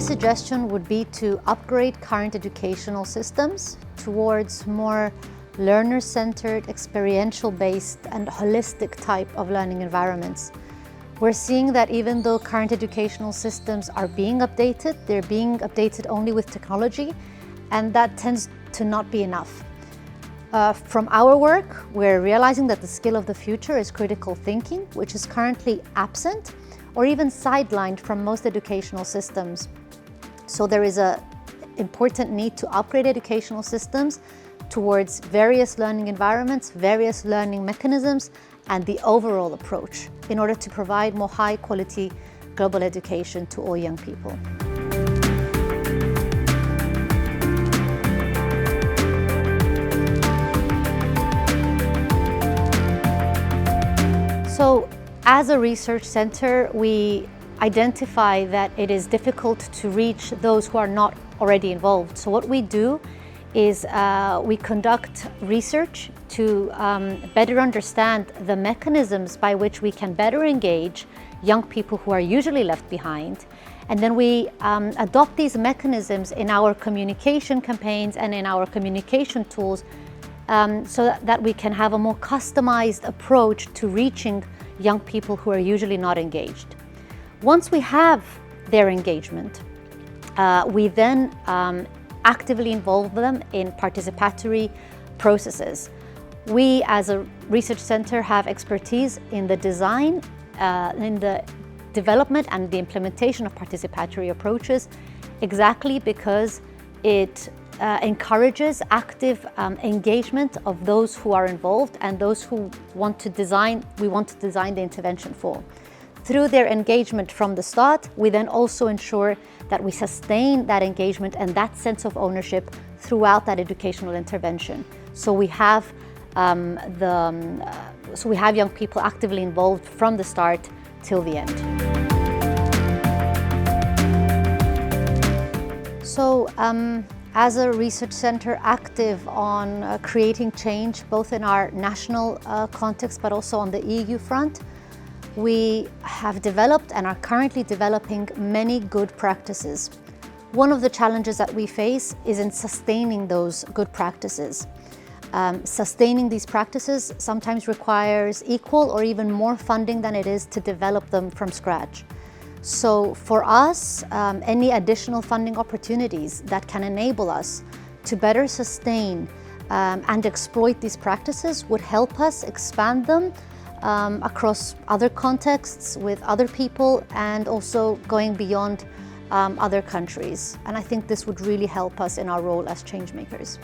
suggestion would be to upgrade current educational systems towards more learner-centered, experiential-based and holistic type of learning environments. We're seeing that even though current educational systems are being updated, they're being updated only with technology, and that tends to not be enough. From our work, we're realizing that the skill of the future is critical thinking, which is currently absent or even sidelined from most educational systems. So there is an important need to upgrade educational systems towards various learning environments, various learning mechanisms, and the overall approach in order to provide more high-quality global education to all young people. So, as a research center, we identify that it is difficult to reach those who are not already involved. So what we do is we conduct research to better understand the mechanisms by which we can better engage young people who are usually left behind. And then we adopt these mechanisms in our communication campaigns and in our communication tools so that we can have a more customized approach to reaching young people who are usually not engaged. Once we have their engagement, we then actively involve them in participatory processes. We, as a research center, have expertise in the design, in the development and the implementation of participatory approaches, exactly because it encourages active engagement of those who are involved and those who we want to design the intervention for. Through their engagement from the start, we then also ensure that we sustain that engagement and that sense of ownership throughout that educational intervention. So we have young people actively involved from the start till the end. So, as a research center active on creating change both in our national context but also on the EU front, we have developed and are currently developing many good practices. One of the challenges that we face is in sustaining those good practices. Sustaining these practices sometimes requires equal or even more funding than it is to develop them from scratch. So for us, any additional funding opportunities that can enable us to better sustain and exploit these practices would help us expand them across other contexts with other people and also going beyond other countries. And I think this would really help us in our role as change makers.